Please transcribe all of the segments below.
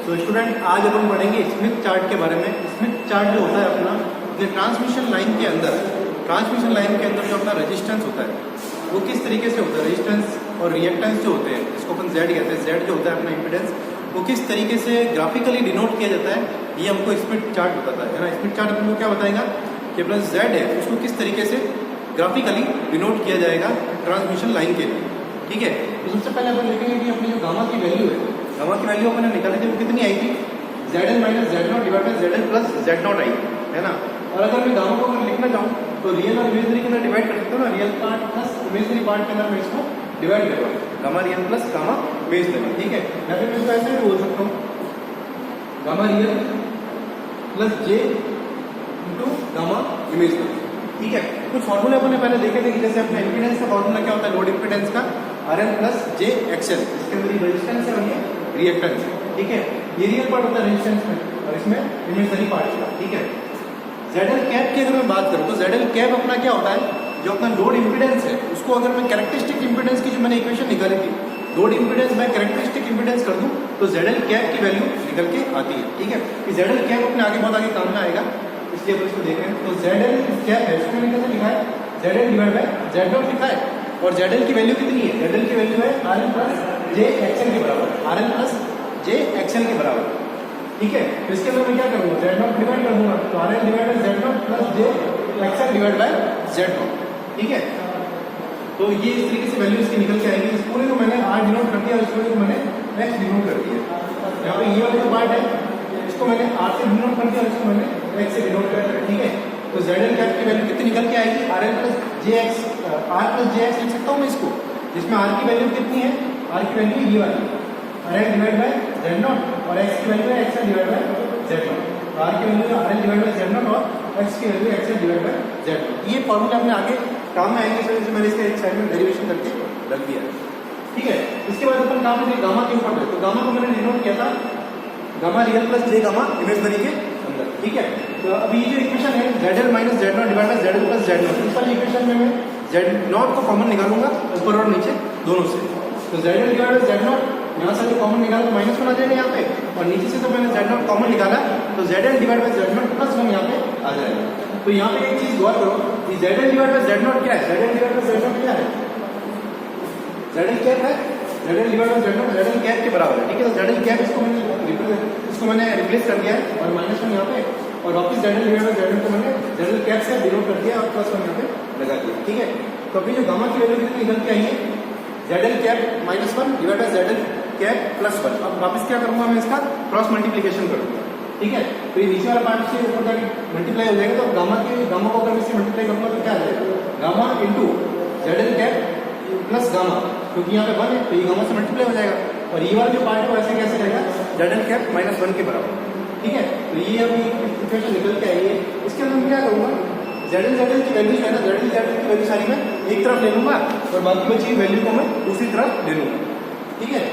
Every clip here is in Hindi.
तो स्टूडेंट आज अपन पढ़ेंगे स्मिथ चार्ट के बारे में। स्मिथ चार्ट जो होता है अपना ट्रांसमिशन लाइन के अंदर जो अपना रेजिस्टेंस होता है वो किस तरीके से होता है, रेजिस्टेंस और रिएक्टेंस जो होते हैं जिसको अपन जेड कहते हैं, जेड जो होता है अपना इम्पीडेंस, वो किस तरीके से ग्राफिकली डिनोट किया जाता है, ये हमको स्मिथ चार्ट बताता है ना। स्मिथ चार्ट अपन को क्या बताएगा कि अपना जेड है उसको किस तरीके से ग्राफिकली डिनोट किया जाएगा ट्रांसमिशन लाइन के लिए। ठीक है, तो सबसे पहले अपन देखेंगे कि अपनी जो गामा की वैल्यू है, गामा की वैल्यू अपन ने निकाली थी वो कितनी आई थी, ZL minus Z0 divide by ZL plus Z0 आई है ना। और अगर मैं गामा को अगर लिखना चाहूँ तो रियल और इमेजनरी के अंदर डिवाइड कर सकता हूँ ना, real part plus imaginary part के अंदर मैं इसको डिवाइड करूँगा, gamma real plus gamma imaginary. ठीक है, या फिर मैं इसको ऐसे भी बोल सकता हूँ gamma real plus J into gamma imaginary. ठीक है, कुछ फॉर्मूले अपने पहले देखे थे कि जैसे अपने इम्पीडेंस का फॉर्मूला क्या होता है, लोड इम्पीडेंस का RL प्लस J XL, इसके अंदर रेजिस्टेंस है और ये रिएक्टेंस है। ठीक है, ये रियल पार्ट होता है रेजिस्टेंस में और इसमें इमेजनरी पार्ट का। ठीक है, ZL कैप की अगर मैं बात करूँ तो ZL कैप अपना क्या होता है, जो अपना लोड इम्पीडेंस है उसको अगर मैं कैरेक्टरिस्टिक इम्पीडेंस की जो मैंने इक्वेशन निकाली थी, लोड इम्पीडेंस मैं कैरेक्टरिस्टिक इम्पीडेंस कर दूं तो ZL कैप की वैल्यू निकल के आती है। ठीक है, कि ZL कैप अपने आगे बहुत आगे काम में आएगा, इसलिए अपन इसको देख रहे हैं। तो ZL कैप है उसको मैंने कैसे लिखा है, ZL डिवाइड बाय Z0 लिखा है और ZL की वैल्यू कितनी है, ZL की वैल्यू है RL प्लस J XL के बराबर, RL प्लस J XL के बराबर। ठीक है, तो इसके अंदर मैं क्या करूँगा, Z0 डिवाइड कर दूंगा तो RL divide by Z0 plus J XL divide by Z0। ठीक है, तो ये इस तरीके से वैल्यू इसकी निकल के आएगी। इस पूरे को मैंने R डिनोट कर दिया और इस पूरे को मैंने X डिनोट कर दिया। यहाँ पे ये वाला जो पार्ट है इसको मैंने R से डिनोट कर दिया और इसको मैंने X से डिनोट कर दिया। ठीक है, तो ZL कैप की वैल्यू कितनी निकल के आएगी, RL plus JX, R plus JX लिख सकता हूँ मैं इसको, जिसमें R की वैल्यू कितनी है, R की वैल्यू ये वाली RL डिवाइड बाय Z0 और X की वैल्यू है XL divide by Z0। R की वैल्यू है RL डिवाइड बाय Z0 और X की value XL divide by Z0। ये फॉर्मूला हमने आगे काम में आएंगे, इस वजह से मैंने इसका एक साइड में डेरिवेशन करके रख दिया। ठीक है, इसके बाद अपन काम में गामा के ऊपर, तो गामा को मैंने डिनोट किया था gamma real plus J gamma imaginary के अंदर। ठीक है, तो अभी ये जो इक्वेशन है ZL minus Z0 divide by ZL plus Z0, इस वाली इक्वेशन में मैं Z0 को कॉमन निकालूंगा ऊपर और नीचे दोनों से। तो ZL डिवाइड बाय Z0 यहाँ से जो कॉमन निकाला तो माइनस 1 आ जाएगा यहाँ पे, और नीचे से तो मैंने Z0 कॉमन निकाला तो ZL divide by Z0 plus 1 यहाँ पे आ जाएगा। तो यहाँ पे एक चीज गौर करो कि ZL डिवाइड बाय Z0 क्या है, ZL डिवाइड बाय Z0 क्या है, ZL कैप है, ZL divide by Z0 ZL cap के बराबर है। ठीक है, तो ZL कैप इसको मैंने रिप्लेस कर दिया है और माइनस 1 यहाँ पे, और वापस ZL डिवाइड बाय Z0 को मैंने ZL कैप से डिनोट कर दिया और प्लस 1 यहाँ पे लगा दिया। ठीक है, तो अभी जो गामा की वैल्यू कितनी निकल के आई है, ZL cap minus 1 divide bye ZL cap plus 1। अब वापस क्या करूंगा मैं, इसका क्रॉस मल्टीप्लीकेशन करूंगा। ठीक है, तो ये नीचे वाला पार्ट से ऊपर तक मल्टीप्लाई हो जाएगा, तो गामा को अगर इससे मल्टीप्लाई करूंगा तो क्या आ जाएगा, gamma into ZL cap plus gamma, क्योंकि यहाँ पे 1 है तो ये गामा से मल्टीप्लाई हो जाएगा, और ये वाला जो पार्ट है वो ऐसे कैसे रहेगा, ZL कैप माइनस 1 के बराबर। ठीक है, तो ये अभी इक्वेशन निकल के आई है। इसके अंदर मैं क्या करूँगा, ZL की वैल्यू है ना, ZL की वैल्यू सारी मैं एक तरफ ले लूंगा और बाकी बची वैल्यू को मैं दूसरी तरफ ले लूंगा। ठीक है,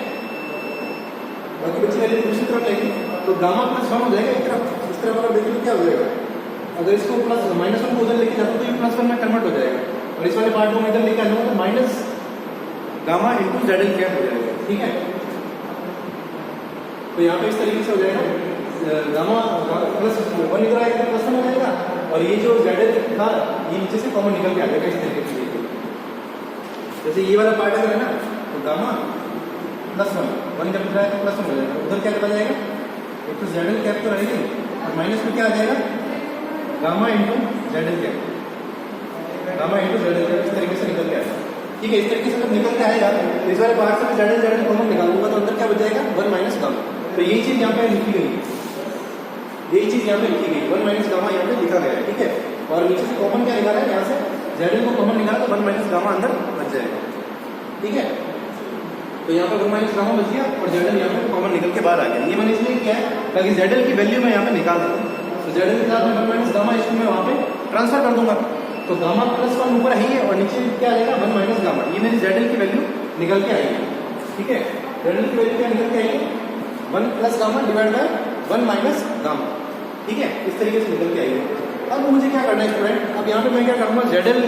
बाकी बची वैल्यू दूसरी तरफ लेंगे तो गामा प्लस 1 हो जाएगा एक तरफ, इस तरफ अगर देखें तो क्या हो जाएगा, अगर इसको प्लस माइनस 1 को उधर लेके जाता तो ये प्लस 1 में कन्वर्ट हो जाएगा, और इस वाले पार्ट को मैं इधर लेके आ जाऊंगा तो minus gamma into ZL cap हो जाएगा। ठीक है, तो यहाँ पे इस तरीके से हो जाएगा, गामा प्लस 1 इधर आएगा तो प्लस 1 हो जाएगा, और ये जो ZL था ये नीचे से कॉमन निकल के आ जाएगा इस तरीके से। जैसे ये वाला पार्ट अगर है ना तो गामा प्लस 1 जब इधर आएगा प्लस 1 हो जाएगा, उधर क्या चला जाएगा, एक तो ZL कैप तो रहेगी और माइनस में क्या आ जाएगा, gamma into ZL cap, gamma into ZL cap, इस तरीके से निकल के आएगा। ठीक है, इस तरीके से जब निकल के आएगा तो इस वाले पार्ट से मैं ZL कॉमन निकाल दूंगा तो अंदर क्या बच जाएगा, 1 माइनस गामा। तो यही चीज यहाँ पे लिखी गई, यही चीज यहाँ पे लिखी गई, 1 माइनस गामा यहाँ पे लिखा गया है। ठीक है, और नीचे से कॉमन क्या निकाला है, यहाँ से ZL को कॉमन निकाला तो 1 माइनस गामा अंदर बच जाएगा। ठीक है, तो यहाँ पे 1 माइनस गामा बच गया और ZL यहाँ पे कॉमन निकल के बाहर आ गया। ये मैंने इसलिए किया है ताकि ZL की वैल्यू मैं यहाँ पे निकाल दूँ, तो ZL के साथ में 1 माइनस गामा इसको मैं वहाँ पे ट्रांसफर कर दूंगा, तो गामा प्लस 1 ऊपर है ही है और नीचे क्या आएगा, 1 माइनस गामा, ये मेरी ZL की वैल्यू निकल के आएगी। ठीक है, ZL की वैल्यू क्या निकल के आएगी, 1 plus gamma divide by 1 minus gamma. ठीक है, इस तरीके से निकल के आएगी। अब मुझे क्या करना है स्टूडेंट, अब यहाँ पे मैं क्या करूँगा, ZL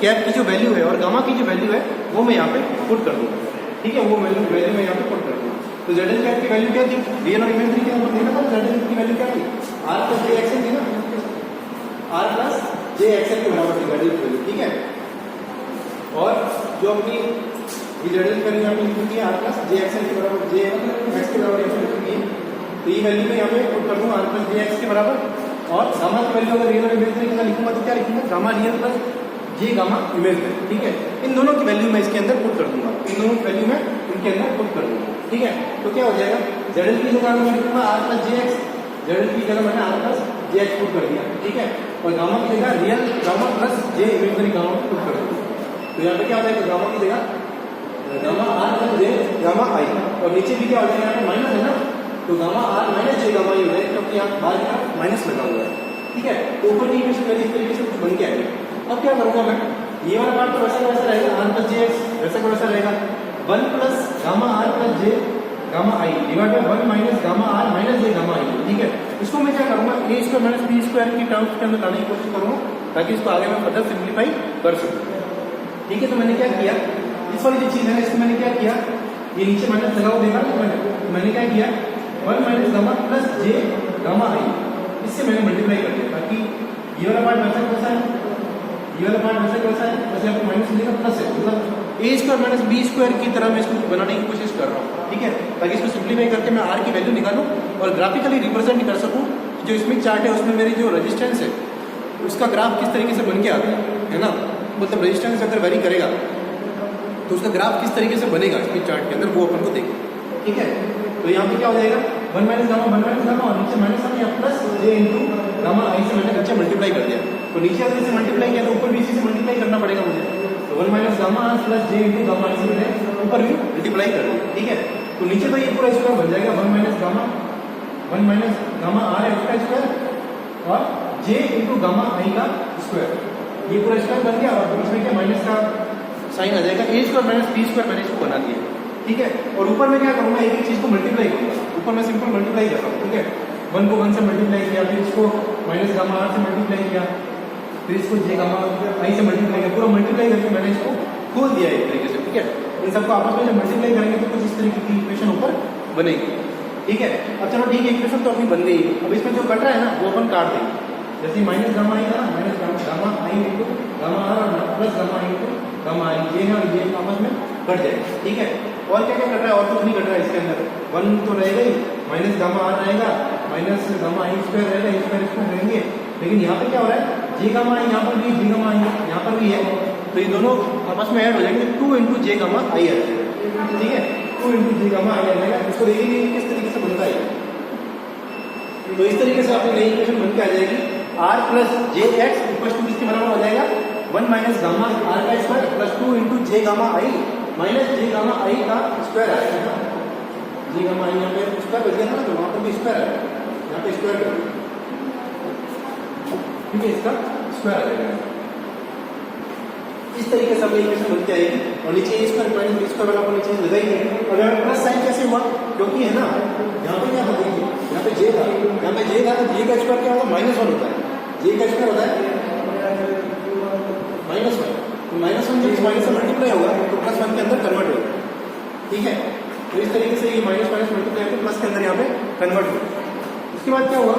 कैप की जो वैल्यू है और गामा की जो वैल्यू है वो मैं यहाँ पे पुट कर दूँगा। ठीक है, वो वैल्यू मैं यहाँ पे पुट कर दूँगा। तो ZL कैट की वैल्यू क्या थी, रियल और इमेजिनरी के अंदर देखा था ZL की वैल्यू क्या थी, R प्लस जे एक्सएल थी ना, R प्लस जे एक्सएल के बराबर थी ZL की वैल्यू, ठीक है। और जो अपनी ZL की वैल्यू यहाँ पे लिख दी है R प्लस जे एक्सएल के बराबर, जे एक्स के बराबर यहाँ पे लिख दी है, तो ये वैल्यू मैं यहाँ पे पुट कर दूंगा R प्लस जे एक्स के बराबर। और गामा की वैल्यू अगर रियल और इमेजिनरी के साथ लिखूंगा तो क्या लिखूंगा, गामा रियल प्लस जे गामा इमेजिनरी, ठीक है। इन दोनों की वैल्यू मैं इसके अंदर पुट कर दूंगा, इन दोनों की वैल्यू मैं इनके अंदर पुट कर दूंगा, ठीक है। तो क्या हो जाएगा, ZL की जगह मैं लिखूंगा R plus J x, ZL की जगह मैंने R plus J x put कर दिया, ठीक है। और गामा की जगह रियल गामा प्लस जे इमेजिनरी गामा पुट कर दिया, तो यहाँ पे क्या हो जाएगा, गामा की जगह गामा R प्लस जे गामा आई, और नीचे भी क्या हो जाएगा, यहाँ पे माइनस है ना, तो gamma R minus J gamma ही हो जाएगा, क्योंकि यहाँ बाहर की तरफ माइनस लगा हुआ है, ठीक है। तो ऊपर की इक्वेशन मेरी इस तरीके से कुछ बन के आएगी। अब क्या करूंगा मैं, ये वाला पार्ट तो वैसा का वैसा रहेगा, R प्लस जे एक्स वैसा का वैसा रहेगा, 1 plus gamma R plus J gamma I divide by 1 minus gamma R minus J gamma आई, ठीक है। इसको मैं क्या करूंगा, a square minus b square की टर्म्स के अंदर लाने की कोशिश करूंगा, ताकि इसको आगे मैं फर्दर सिंप्लीफाई कर सकूं, ठीक है। तो मैंने क्या किया, इस वाली जो चीज है इसको मैंने क्या किया, ये नीचे माइनस लगा हुआ देखा तो मैंने क्या किया, 1 माइनस गामा प्लस जे गामा आई, इससे मैंने मल्टीप्लाई कर दिया, ताकि ये वाला पार्ट वैसा कैसा है, ये वाला पार्ट वैसा कैसा है, वैसे आपको माइनस मिलेगा प्लस है, मतलब a square minus b square की तरह मैं इसको बनाने की कोशिश कर रहा हूँ, ठीक है। ताकि इसको सिंप्लीफाई करके मैं r की वैल्यू निकालूं और ग्राफिकली रिप्रेजेंट कर सकूं, जो स्मिथ चार्ट है उसमें मेरी जो रेजिस्टेंस है उसका ग्राफ किस तरीके से बन के आता है ना, मतलब रेजिस्टेंस अगर वेरी करेगा तो उसका ग्राफ किस तरीके से बनेगा स्मिथ चार्ट के अंदर, वो अपन को देखें, ठीक है। तो यहाँ पे क्या हो जाएगा, 1 माइनस गामा और नीचे माइनस आ गया प्लस जे इंटू गामा आई से मैंने नीचे मल्टीप्लाई कर दिया, तो नीचे अगर इसे मल्टीप्लाई किया तो ऊपर भी इसी से मल्टीप्लाई करना पड़ेगा मुझे, तो 1 minus gamma plus J into gamma आई से मैंने ऊपर भी मल्टीप्लाई कर दिया, ठीक है। तो नीचे तो ये पूरा स्क्वायर बन जाएगा 1 माइनस गामा आर एक्स का स्क्वायर और जे इंटू गामा आई का स्क्वायर, ये पूरा स्क्वायर बन गया, और इसमें क्या माइनस का साइन आ जाएगा, a square minus b square मैंने इसको बना दिया, ठीक है। और ऊपर में क्या करूंगा, एक एक चीज को मल्टीप्लाई करूंगा, ऊपर मैं सिंपल मल्टीप्लाई कर रहा हूँ, ठीक है। 1 को 1 से मल्टीप्लाई किया, फिर इसको माइनस गामा आर से मल्टीप्लाई किया, फिर इसको जे गामा आई से मल्टीप्लाई किया, पूरा मल्टीप्लाई करके मैंने इसको खोल दिया एक तरीके से, ठीक है। इन सबको आपस में जब मल्टीप्लाई करेंगे तो कुछ इस तरीके की इक्वेशन ऊपर बनेगी, ठीक है। अब चलो ठीक है, इक्वेशन तो अपनी बन गई, अब इसमें जो कट रहा है ना वो अपन काट देंगे, जैसे माइनस गामा आई था, minus gamma i into gamma r और plus gamma i into gamma i, ये ना ये आपस में कट जाएगा, ठीक है। और क्या क्या कट रहा है, और कुछ नहीं कट रहा है इसके अंदर, 1 तो रहेगा ही, माइनस गामा आर रहेगा, माइनस गामा आई स्क्वायर रहेगा, ए स्क्वायर इसमें रहेंगे, लेकिन यहाँ पे क्या हो रहा है, जे गामा आई यहाँ पर भी, जे गामा आई यहाँ पर भी है, तो ये दोनों आपस में ऐड हो जाएंगे, 2 इंटू जे गामा आई आ जाएगा, ठीक है। 2 इंटू जे गामा आई आ जाएगा, इसको देखेंगे किस तरीके से बनता है, तो इस तरीके से आपकी नई इक्वेशन बन के आ जाएगी, r plus J X equal to किसके बराबर हो जाएगा, 1 माइनस गामा आर का square plus 2 into J gamma I minus J gamma आई का स्क्वायर आएगा ना, जे गामा आई यहाँ पे स्क्वायर बच गया था ना, तो वहाँ पर भी स्क्वायर आएगा, यहाँ पे स्क्वायर कर, ठीक है, इसका स्क्वायर आ जाएगा। इस तरीके से हमें इक्वेशन बन के आएगी, और नीचे ए स्क्वायर माइनस बी स्क्वायर वाला नीचे लगाएंगे, और यहाँ प्लस साइन कैसे हुआ, क्योंकि है ना यहाँ पे क्या होता है, यहाँ पे जे था, यहाँ पे जे था, तो जे का स्क्वायर क्या होता है, -1 होता है, जे का स्क्वायर होता है -1, तो -1 जब माइनस से मल्टीप्लाई होगा तो +1 के अंदर कन्वर्ट होगा, ठीक है। तो इस तरीके से ये माइनस माइनस मल्टीप्लाई होकर प्लस के अंदर यहाँ पे कन्वर्ट होगा। उसके बाद क्या हुआ,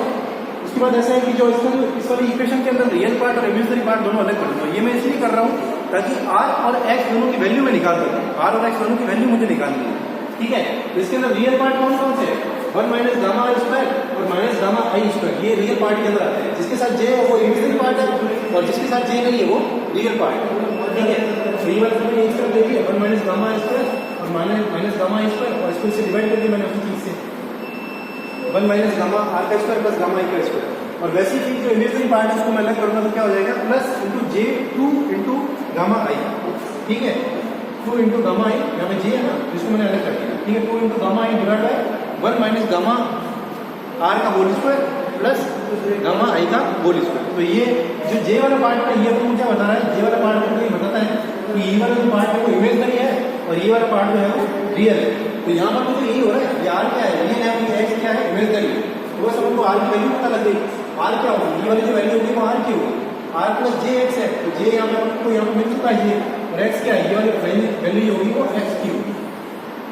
उसके बाद ऐसा है कि जो इस वाली इक्वेशन के अंदर रियल पार्ट और इमेजिनरी पार्ट दोनों अलग कर दूंगा, ये मैं इसलिए कर रहा हूँ ताकि r और x दोनों की वैल्यू में निकाल सकूँ, r और x दोनों की वैल्यू मुझे निकालनी है, ठीक है। तो इसके अंदर रियल पार्ट कौन कौन से, 1 माइनस गामा आई स्क्वायर और माइनस गामा आई स्क्वायर, ये रियल पार्ट के अंदर आते हैं, जिसके साथ j है वो इमेजिनरी पार्ट है, और जिसके साथ j नहीं है वो रियल पार्ट है, ठीक है। तो ये वाला मैंने एक तरफ देखिए 1 माइनस गामा आई स्क्वायर और माइनस गामा आई स्क्वायर, और इसको इससे डिवाइड कर दिया मैंने उसी चीज से 1 माइनस गामा आर का स्क्वायर प्लस गामा आई का स्क्वायर, और वैसी चीज जो इमेजिनरी पार्ट है उसको मैं अलग करूंगा तो क्या हो जाएगा, प्लस इंटू जे 2 इंटू गामा आई, ठीक है। 2 इंटू गामा आई, यहाँ पे जे है ना, जिसको मैंने अलग कर दिया, ठीक है। 2 into gamma I divide by 1 minus gamma are का होल स्क्वायर प्लस गामा आई का होल स्क्वायर। तो ये जो जे वाला पार्ट है ये आपको क्या बता रहा है, जे वाला पार्ट आपको ये बताता है कि ये वाला जो पार्ट है वो इमेजिनरी है और ये वाला पार्ट जो है वो रियल है। तो यहाँ पर मुझे यही हो रहा है कि आर क्या है, रियल है, ये एक्स क्या है, इमेजिनरी है, तो बस हमको आर की वैल्यू पता लग गई, आर क्या होगी, ये वाली जो वैल्यू होगी वो आर की होगी, आर प्लस जे एक्स है, तो जे यहाँ पे आपको यहाँ पे मिल चुका है ये, और एक्स क्या है, ये वाली वैल्यू होगी वो एक्स की होगी,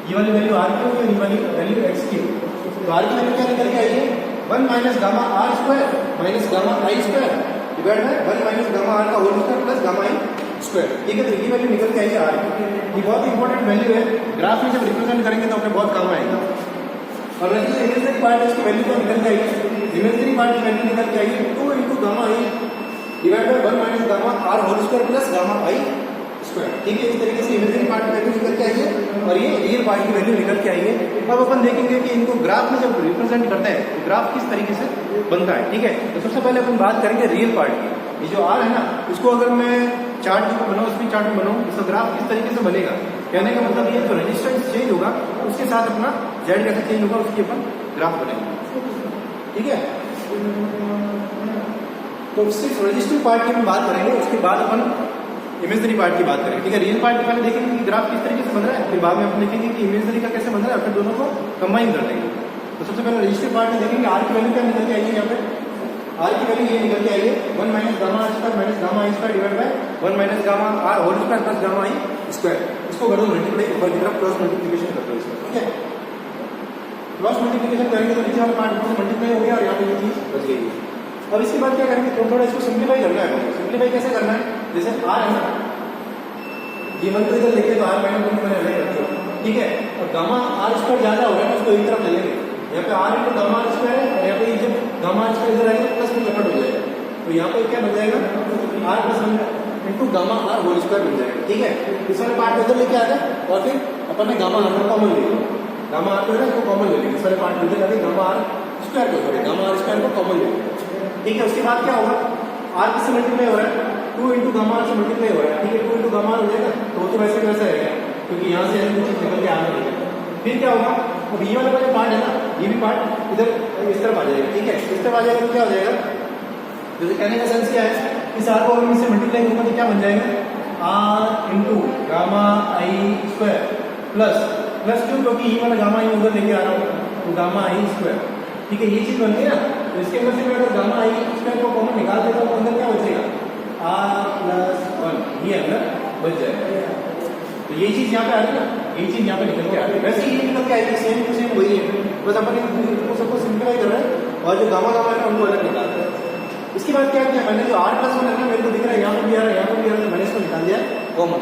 ये वाली वैल्यू आर की होगी और ये वाली वैल्यू एक्स की होगी। तो आर की वैल्यू क्या निकल के आई है 1 minus gamma are square minus gamma I square divide by 1 minus gamma are का होल स्क्वायर प्लस गामा आई स्क्वायर। ठीक है, तो ये वैल्यू निकल के आई है आर की। ये बहुत इंपॉर्टेंट वैल्यू है, ग्राफ में जब रिप्रेजेंट करेंगे तो अपने बहुत काम आएगा। और जो इमेजिनरी पार्ट है उसकी वैल्यू क्या निकल के आई है, इमेजिनरी पार्ट की वैल्यू निकल के आई है 2 into gamma I divide by 1 minus gamma R whole square plus gamma I square. ठीक है, इस तरीके से इमेजिनरी पार्ट की वैल्यू निकल के आई है और ये रियल पार्ट की वैल्यू निकल के आई है। अब अपन देखेंगे कि इनको ग्राफ में जब रिप्रेजेंट करते हैं तो ग्राफ किस तरीके से बनता है। ठीक है, तो सबसे पहले अपन बात करेंगे रियल पार्ट की। ये जो आर है ना, इसको अगर मैं चार्ट को बनाऊँ, स्पीड चार्ट में बनाऊँ, इसका ग्राफ किस तरीके से बनेगा, कहने का मतलब ये जो रेजिस्टेंस चेंज होगा उसके साथ अपना जेड कैसे चेंज होगा उसकी अपन ग्राफ बनेगा। ठीक है, तो सिर्फ रजिस्टिव पार्ट की हम बात करेंगे, उसके बाद अपन इमेजनरी पार्ट की बात करेंगे। ठीक है, रियल पार्ट के पहले देखेंगे कि ग्राफ किस तरीके से बन रहा है, फिर बाद में अपन देखेंगे कि इमेजनरी का कैसे बन रहा है, फिर दोनों को कंबाइन कर देंगे। तो सबसे पहले रजिस्टिव पार्ट में देखेंगे आर की वैल्यू क्या निकल के आई है। यहाँ पे आर की वैल्यू ये निकल के आई है 1 minus gamma are square minus gamma I square divide by 1 minus gamma R whole square plus gamma I square. इसको कर दो मल्टीप्लाई, ऊपर की तरफ क्रॉस मल्टीप्लिकेशन कर दो इसका। ठीक है, क्रॉस मल्टीप्लिकेशन करेंगे तो नीचे वाला पार्ट मल्टीप्लाई हो गया और यहाँ पे ये चीज बच गई। अब इसके बाद क्या करेंगे, थोड़ा इसको सिंप्लीफाई करना है। सिंप्लीफाई कैसे करना है, जैसे आर है ना, ये वन को इधर लेके तो आर माइनस वन मैंने अलग रख दिया। ठीक है, और गामा आर स्क्वायर ज्यादा हो रहा है उसको एक तरफ ले लेंगे। यहाँ पे R into gamma are square है और यहाँ पे जब गामा आर स्क्वायर इधर आएगा प्लस में कन्वर्ट हो जाएगा, तो यहाँ पे क्या बन जाएगा R plus one into gamma R whole square बन जाएगा। ठीक है, इस वाले पार्ट इधर लेके आ जाए और फिर अपन ने गामा आर को कॉमन ले लिया, गामा आर को है इसको कॉमन ले लिया, इस वाले पार्ट इधर आके गामा आर स्क्वायर को गामा आर स्क्वायर को कॉमन ले लिया। ठीक है, उसके बाद क्या होगा, आर किससे मल्टीप्लाई हो रहा है 2 इंटू गामा आर से मल्टीप्लाई हो रहा है। ठीक है, 2 इंटू गामा आर हो जाएगा तो वैसे कैसे रहेगा, क्योंकि यहाँ से कुछ चीज निकल के आने लगेगा। फिर क्या होगा, अब ये वाला जो पार्ट है ना, ये भी पार्ट इधर इस तरफ आ जाएगा। ठीक है, इस तरफ आ जाएगा तो क्या हो जाएगा, जैसे कहने का सेंस क्या है, इस आर को अगर इससे मल्टीप्लाई होगा तो क्या बन जाएगा आर इंटू गामा आई स्क्वायर प्लस प्लस क्यों, क्योंकि ये वाला गामा आई उधर लेके आ रहा हूँ तो गामा आई स्क्वायर। ठीक है, ये चीज बन गई ना, तो इसके अंदर से मैं अगर गामा आई स्क्वायर को कॉमन निकाल देता हूँ तो अंदर क्या बचेगा आर प्लस 1, ये अंदर बच जाएगा। तो ये चीज यहाँ पे आ रही है ना, ये चीज यहाँ पे निकल के आ रही है, वैसे ये निकल के आएगी, सेम टू सेम वही है, बस अपन इनको सबको सिंप्लीफाई कर रहे हैं और जो गामा गामा है उनको अलग निकाल रहे हैं। इसके बाद क्या किया मैंने, जो आर प्लस 1 है ना मेरे को दिख रहा है यहाँ पर भी आ रहा है, यहाँ पर भी आ रहा है, मैंने इसको निकाल दिया कॉमन।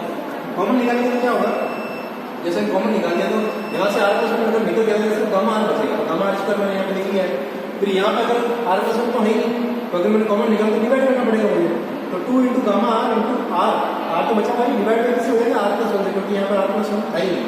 कॉमन निकालने से क्या होगा, जैसे कॉमन निकाल दिया तो यहाँ से आर प्लस 1 अगर निकल गया तो सिर्फ गामा आर बचेगा, गामा आर स्क्वायर मैंने यहाँ पे लिख लिया है। फिर यहाँ पे अगर आर प्लस 1 तो है ही, तो अगर मैंने कॉमन निकाल तो डिवाइड करना पड़ेगा मुझे, तो 2 into gamma R into R तो बचा हुआ डिवाइड करके से हो जाएगा आर प्लस 1 से, क्योंकि यहाँ पर आर प्लस 1 है ही नहीं।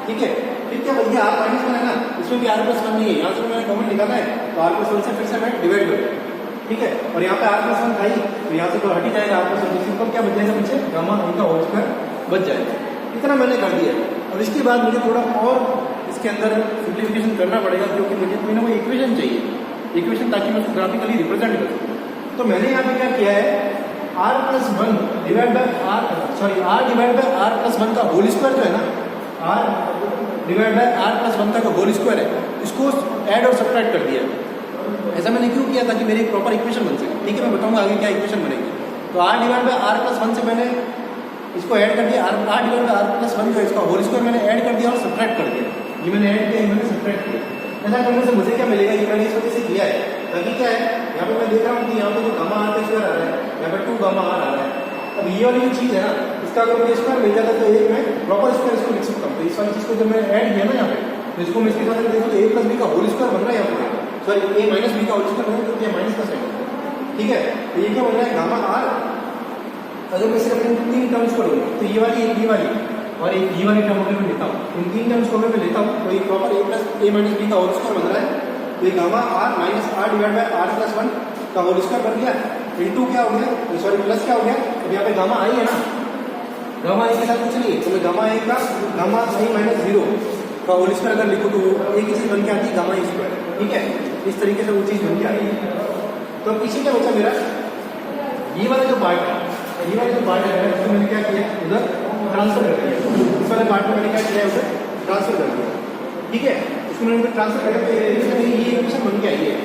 ठीक है, फिर क्या बच गया आर माइनस 1 है ना, इसमें भी आर प्लस 1 नहीं है, यहाँ से मैंने कॉमन निकाला है तो आर प्लस 1 से फिर से मैं डिवाइड कर दूँ। ठीक है, और यहाँ पे आर प्लस 1 था ही तो यहाँ से तो हट ही जाएगा आर प्लस 1, सिंपल क्या बच जाएगा मुझे गामा उनका होल स्क्वायर बच जाएगा। इतना मैंने कर दिया। अब इसके बाद मुझे थोड़ा और इसके अंदर सिंप्लीफिकेशन करना पड़ेगा, क्योंकि मुझे कोई ना कोई इक्वेशन चाहिए, इक्वेशन ताकि मैं उसको ग्राफिकली रिप्रेजेंट कर सकूँ। तो मैंने यहाँ पे क्या किया है, R plus 1 divide by R divide by R plus 1 का होल स्क्वायर जो है ना, R divide by R plus 1 का होल स्क्वायर है, इसको ऐड और सब्ट्रैक्ट कर दिया। ऐसा मैंने क्यों किया, ताकि मेरी एक प्रॉपर इक्वेशन बन सके। ठीक है, मैं बताऊंगा आगे क्या इक्वेशन बनेगी। तो R divide by R plus 1 से मैंने इसको ऐड कर दिया, R divide by R plus 1 जो है इसका होल स्क्वायर मैंने ऐड कर दिया और सब्ट्रैक्ट कर दिया। ये मैंने ऐड किया, मैंने सब्ट्रैक्ट किया। ऐसा करने से मुझे क्या मिलेगा, ये मैंने इस वजह से किया है ताकि क्या है, यहाँ पे मैं देख रहा हूँ कि यहाँ पे जो गामा आर का स्क्वायर आ रहा है, यहाँ पे 2 गामा आर आ रहा है। अब ये वाली जो चीज़ है ना, इसका अगर मुझे स्क्वायर मिल जाता तो एक मैं प्रॉपर स्क्वायर इसको लिख सकता हूँ। तो इस वाली चीज़ को जब मैं ऐड किया ना यहाँ पे, तो इसको मैं इसके साथ देखूँ तो ए प्लस बी का होल स्क्वायर बन रहा है यहाँ पे, सॉरी ए माइनस बी का होल स्क्वायर बन रहा है, क्योंकि माइनस का साइन। ठीक है, तो ये क्या बन रहा है गामा आर। अगर मैं सिर्फ इन 3 टर्म्स को लूँ तो ये वाली और एक ये वाली टर्म अगर मैं लेता हूँ, इन 3 टर्म्स को अगर मैं लेता हूँ तो ये proper A plus A minus B का होल स्क्वायर बन रहा है। तो ये gamma R minus R divide by R plus 1 का होल स्क्वायर बन गया, इंटू क्या हो गया, सॉरी प्लस क्या हो गया, अब यहाँ पे गामा आई है ना, गामा आई के साथ कुछ नहीं है, तो मैं गामा आई का गामा आई माइनस 0 का होल स्क्वायर अगर लिखूँ तो एक ही चीज़ बन के आती है गामा आई स्क्वायर। ठीक है, इस तरीके से वो चीज़ बन के आई है। तो अब पीछे क्या बचा मेरा, ये वाला जो पार्ट है, ये वाला जो पार्ट है उसको मैंने क्या किया उधर ट्रांसफर कर दिया, इस वाले पार्ट में मैंने क्या किया उधर ट्रांसफर कर दिया। ठीक है, इसको मैंने ट्रांसफर कर दिया, ये इक्वेशन बन के आई है,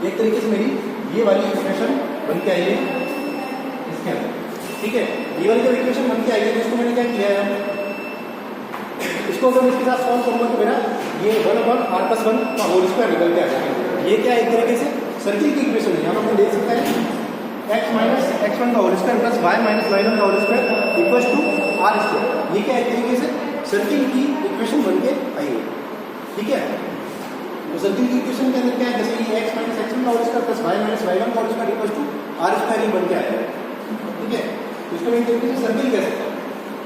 एक तरीके से मेरी ये वाली इक्वेशन बन के आई है इसके अंदर। ठीक है, ये वाली जब इक्वेशन बन के आई है तो इसको मैंने क्या किया है, इसको अगर इसके साथ सॉल्व करूँगा तो मेरा ये 1/r+1 का होल स्क्वायर निकल के आ जाएगा। ये क्या है, एक तरीके से सर्किल की इक्वेशन है। यहाँ पर अपन देख सकते हैं x माइनस x1 का whole square plus y minus y1 का whole square equals to r square. ये क्या है, एक तरीके से सर्किल की इक्वेशन बन के आई है। ठीक है, तो सर्किल की इक्वेशन के अंदर क्या है, जैसे ये x माइनस x1 का whole square plus y minus y1 का whole square equals to r square ही बन के आया है। ठीक है, तो इसको एक तरीके से सर्किल कह सकते हैं।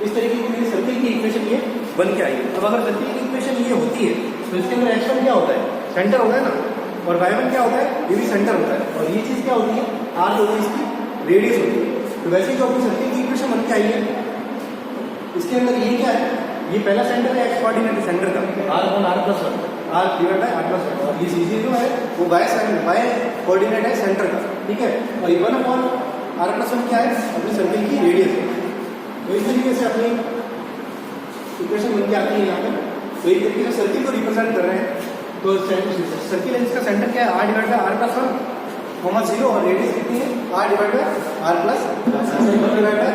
इस तरीके की मेरी सर्किल की इक्वेशन ये बन के आई है। अब अगर सर्किल की इक्वेशन ये होती है तो इसके अंदर x1 क्या होता है, सेंटर होता है ना, और y1 क्या होता है, ये भी सेंटर होता है, और ये चीज़ क्या होती है, r जो है इसकी रेडियस होती है। तो वैसे ही जो अपनी सर्किल की इक्वेशन बन के आई है, इसके अंदर ये क्या है, ये पहला सेंटर है x कोऑर्डिनेट सेंटर का r/r+1 r divide by r+1, और ये चीज़ जो है वो y कोऑर्डिनेट है सेंटर का। ठीक है, और ये 1/r+1 क्या है, अपनी सर्किल की रेडियस है। तो इस तरीके से अपनी इक्वेशन बन के आती है यहाँ पे। तो एक तरीके से सर्किल को रिप्रेजेंट कर रहे हैं। तो सर्किल इसका सेंटर क्या है, r डिवाइड बाय r+1, 0, और रेडियस कितनी है, r डिवाइड बाय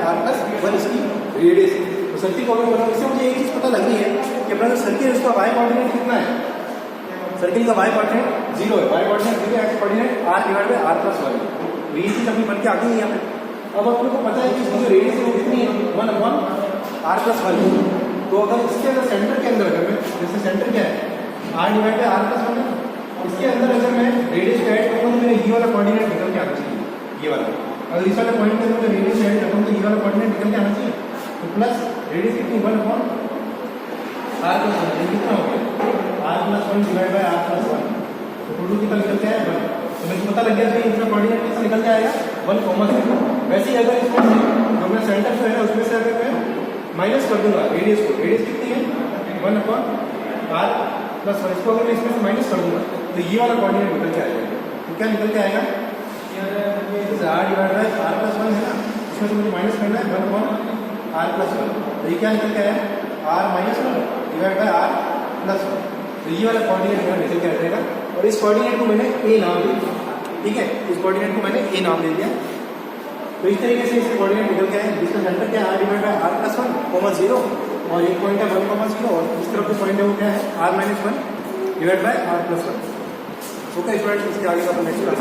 r+1 इसकी रेडियस है। तो सर्किल को अगर बनाओ, इससे मुझे एक चीज़ पता लग रही है कि अपना जो सर्किल है उसका y कोऑर्डिनेट कितना है, सर्किल का y कोऑर्डिनेट 0 है, y कोऑर्डिनेट 0 है, x coordinate r divide by r+1। तो ये चीज़ अपनी बन के आ गई है यहाँ पे। अब अपने को पता है कि इसकी जो रेडियस है वो कितनी है, 1/r+1। तो अगर इसके अंदर सेंटर के अंदर अगर मैं, जैसे सेंटर क्या है, r डिवाइड बाय r+1 है, इसके अंदर अगर मैं रेडियस को ऐड करूँ तो मेरा ये वाला कोऑर्डिनेट निकल के आना चाहिए, ये वाला। अगर इस वाले पॉइंट के अंदर मैं रेडियस ऐड करता हूँ तो ये वाला कोऑर्डिनेट निकल के आना चाहिए। तो प्लस रेडियस कितनी, 1/r+1, ये कितना हो गया, r+1 डिवाइड बाय r+1। तो टोटल कितना निकल के आया, 1। तो मुझे पता लग गया कि इसका कोऑर्डिनेट कितना निकल के आएगा, 1,0। वैसे ही अगर इसमें से जो मैं सेंटर जो है ना उसमें से अगर मैं माइनस कर दूंगा रेडियस को, रेडियस कितनी है, 1/r+1, इसको अगर मैं इसमें से माइनस कर दूंगा तो ये वाला कोऑर्डिनेट निकल के आएगा। तो क्या निकल के आएगा, जैसे r डिवाइड बाय r+1 है ना, इसमें से मुझे माइनस करना है 1/r+1। तो ये क्या निकल के आया, r-1 डिवाइड बाय r+1। तो ये वाला कोऑर्डिनेट मेरा निकल के आ जाएगा, और इस कोऑर्डिनेट को मैंने a नाम दे दिया। ठीक है, इस कोऑर्डिनेट को मैंने a नाम दे दिया। तो इस तरीके से इसके कोऑर्डिनेट निकल के आए, जिसका सेंटर क्या है, r डिवाइड बाय r+1, 0, और एक पॉइंट है 1,0, और इस तरफ जो पॉइंट है वो क्या है, r-1 divide by r+1। Okay students, इसके आगे का नेक्स्ट क्लास